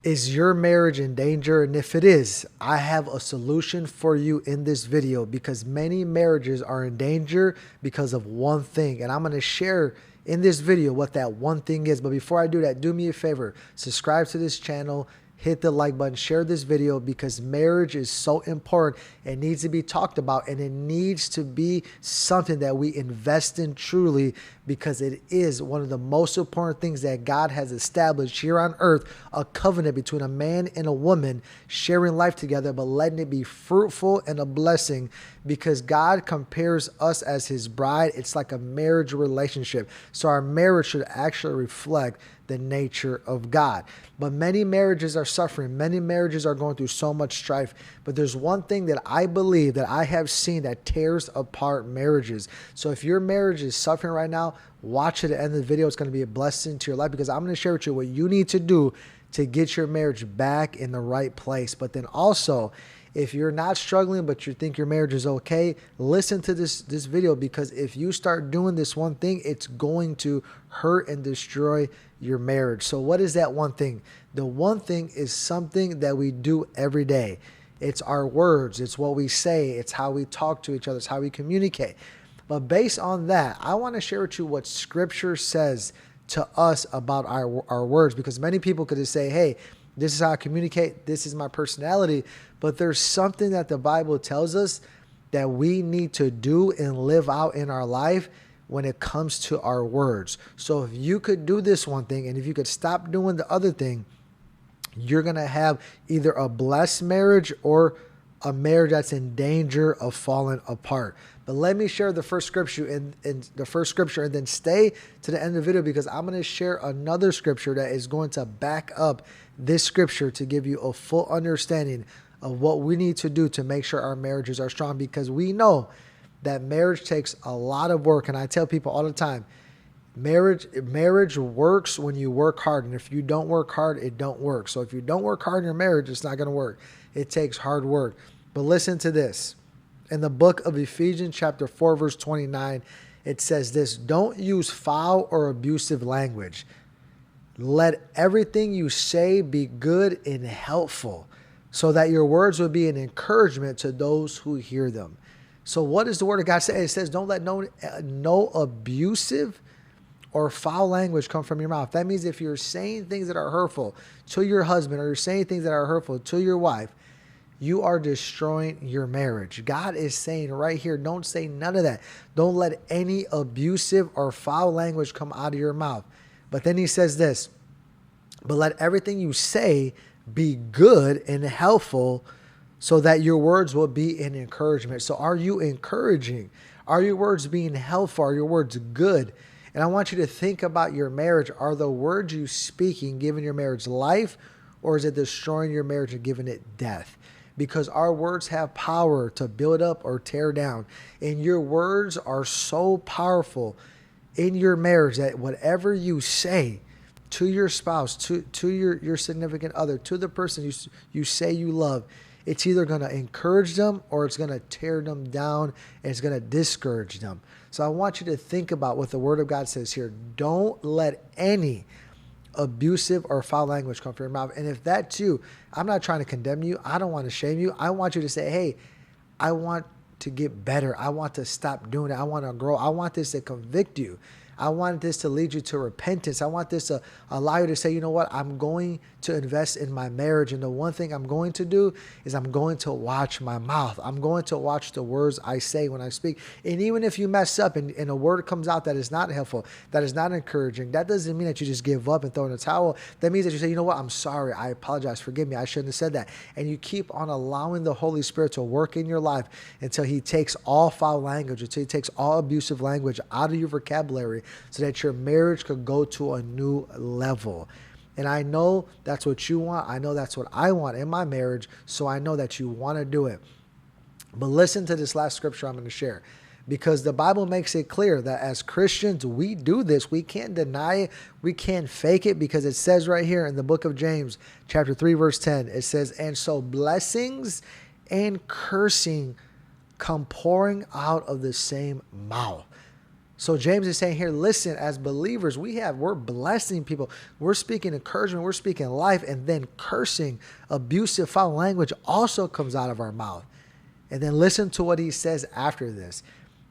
Is your marriage in danger? And if it is, I have a solution for you in this video because many marriages are in danger because of one thing. And I'm going to share in this video what that one thing is. But before I do that, do me a favor, subscribe to this channel, hit the like button, share this video because marriage is so important. It needs to be talked about and it needs to be something that we invest in truly because it is one of the most important things that God has established here on earth, a covenant between a man and a woman sharing life together, but letting it be fruitful and a blessing because God compares us as his bride. It's like a marriage relationship. So our marriage should actually reflect the nature of God. But many marriages are suffering. Many marriages are going through so much strife. But there's one thing that I believe that I have seen that tears apart marriages. So if your marriage is suffering right now, watch at the end of the video. It's going to be a blessing to your life because I'm going to share with you what you need to do to get your marriage back in the right place. But then also, if you're not struggling, but you think your marriage is okay, listen to this video because if you start doing this one thing, it's going to hurt and destroy your marriage. So what is that one thing? The one thing is something that we do every day. It's our words. It's what we say. It's how we talk to each other. It's how we communicate. But based on that, I want to share with you what scripture says to us about our words because many people could just say, hey, this is how I communicate. This is my personality. But there's something that the Bible tells us that we need to do and live out in our life when it comes to our words. So if you could do this one thing and if you could stop doing the other thing, you're going to have either a blessed marriage or a marriage that's in danger of falling apart. But let me share the first scripture and then stay to the end of the video because I'm going to share another scripture that is going to back up this scripture to give you a full understanding of what we need to do to make sure our marriages are strong because we know that marriage takes a lot of work. And I tell people all the time, marriage works when you work hard. And if you don't work hard, it don't work. So if you don't work hard in your marriage, it's not going to work. It takes hard work. But listen to this. In the book of Ephesians chapter 4, verse 29, it says this, don't use foul or abusive language. Let everything you say be good and helpful so that your words will be an encouragement to those who hear them. So what does the word of God say? It says, don't let no abusive or foul language come from your mouth. That means if you're saying things that are hurtful to your husband or you're saying things that are hurtful to your wife, you are destroying your marriage. God is saying right here, don't say none of that. Don't let any abusive or foul language come out of your mouth. But then he says this, but let everything you say be good and helpful so that your words will be an encouragement. So are you encouraging? Are your words being helpful? Are your words good? And I want you to think about your marriage. Are the words you speaking giving your marriage life or is it destroying your marriage and giving it death? Because our words have power to build up or tear down. And your words are so powerful in your marriage that whatever you say to your spouse, to your significant other, to the person you say you love, it's either going to encourage them or it's going to tear them down and it's going to discourage them. So I want you to think about what the Word of God says here. Don't let any abusive or foul language come from your mouth. And if that's you, I'm not trying to condemn you. I don't want to shame you. I want you to say, hey, I want to get better. I want to stop doing it. I want to grow. I want this to convict you. I want this to lead you to repentance. I want this to allow you to say, you know what, I'm going to invest in my marriage. And the one thing I'm going to do is I'm going to watch my mouth. I'm going to watch the words I say when I speak. And even if you mess up and a word comes out that is not helpful, that is not encouraging, that doesn't mean that you just give up and throw in the towel. That means that you say, you know what, I'm sorry. I apologize. Forgive me. I shouldn't have said that. And you keep on allowing the Holy Spirit to work in your life until he takes all foul language, until he takes all abusive language out of your vocabulary, so that your marriage could go to a new level. And I know that's what you want. I know that's what I want in my marriage. So I know that you want to do it. But listen to this last scripture I'm going to share, because the Bible makes it clear that as Christians, we do this. We can't deny it. We can't fake it, because it says right here in the book of James, chapter 3, verse 10, it says, and so blessings and cursing come pouring out of the same mouth. So James is saying here, listen, as believers, we're blessing people. We're speaking encouragement. We're speaking life. And then cursing, abusive, foul language also comes out of our mouth. And then listen to what he says after this.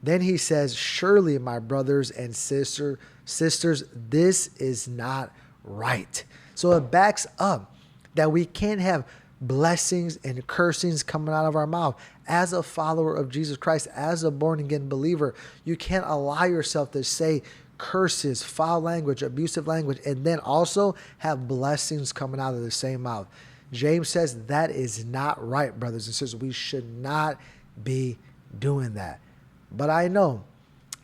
Then he says, surely, my brothers and sisters, this is not right. So it backs up that we can't have blessings and cursings coming out of our mouth. As a follower of Jesus Christ, as a born-again believer, you can't allow yourself to say curses, foul language, abusive language, and then also have blessings coming out of the same mouth. James says that is not right, brothers and sisters. We should not be doing that. But I know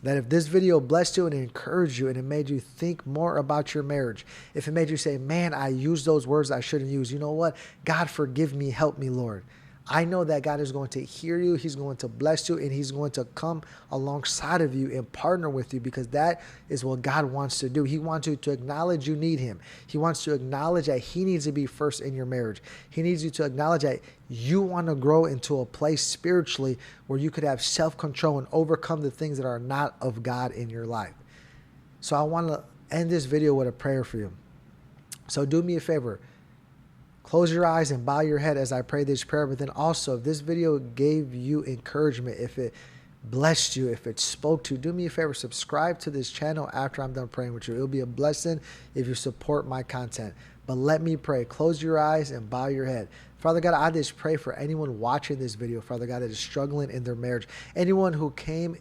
that if this video blessed you and encouraged you and it made you think more about your marriage, if it made you say, man, I used those words I shouldn't use. You know what? God, forgive me. Help me, Lord. I know that God is going to hear you. He's going to bless you, and he's going to come alongside of you and partner with you, because that is what God wants to do. He wants you to acknowledge you need him. He wants to acknowledge that he needs to be first in your marriage. He needs you to acknowledge that you want to grow into a place spiritually where you could have self-control and overcome the things that are not of God in your life. So I want to end this video with a prayer for you. So do me a favor. Close your eyes and bow your head as I pray this prayer. But then also, if this video gave you encouragement, if it blessed you, if it spoke to you, do me a favor, subscribe to this channel after I'm done praying with you. It'll be a blessing if you support my content. But let me pray. Close your eyes and bow your head. Father God, I just pray for anyone watching this video, Father God, that is struggling in their marriage. Anyone who came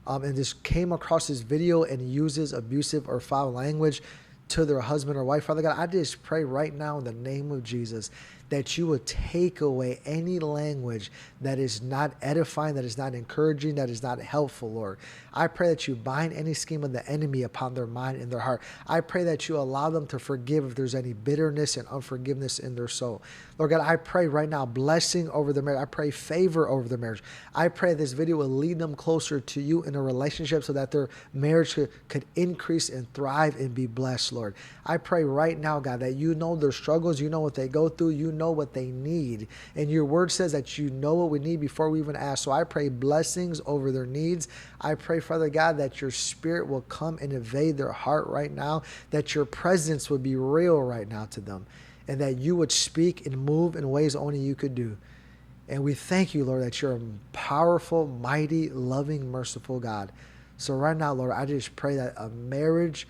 and just came across this video and uses abusive or foul language to their husband or wife. Father God, I just pray right now in the name of Jesus that you would take away any language that is not edifying, that is not encouraging, that is not helpful, Lord. I pray that you bind any scheme of the enemy upon their mind and their heart. I pray that you allow them to forgive if there's any bitterness and unforgiveness in their soul. Lord God, I pray right now blessing over their marriage. I pray favor over their marriage. I pray this video will lead them closer to you in a relationship so that their marriage could increase and thrive and be blessed, Lord. I pray right now, God, that you know their struggles, you know what they go through, you know what they need. And your word says that you know what we need before we even ask. So I pray blessings over their needs. I pray, Father God, that your spirit will come and invade their heart right now, that your presence would be real right now to them, and that you would speak and move in ways only you could do. And we thank you, Lord, that you're a powerful, mighty, loving, merciful God. So right now, Lord, I just pray that a marriage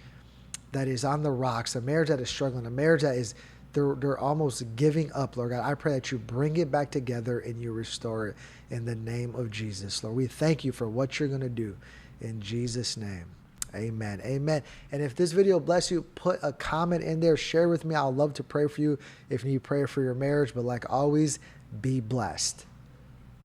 that is on the rocks, a marriage that is struggling, a marriage that is, they're almost giving up, Lord God, I pray that you bring it back together and you restore it in the name of Jesus. Lord, we thank you for what you're going to do in Jesus' name. Amen. Amen. And if this video bless you, put a comment in there. Share with me. I'll love to pray for you if you need prayer for your marriage. But like always, be blessed.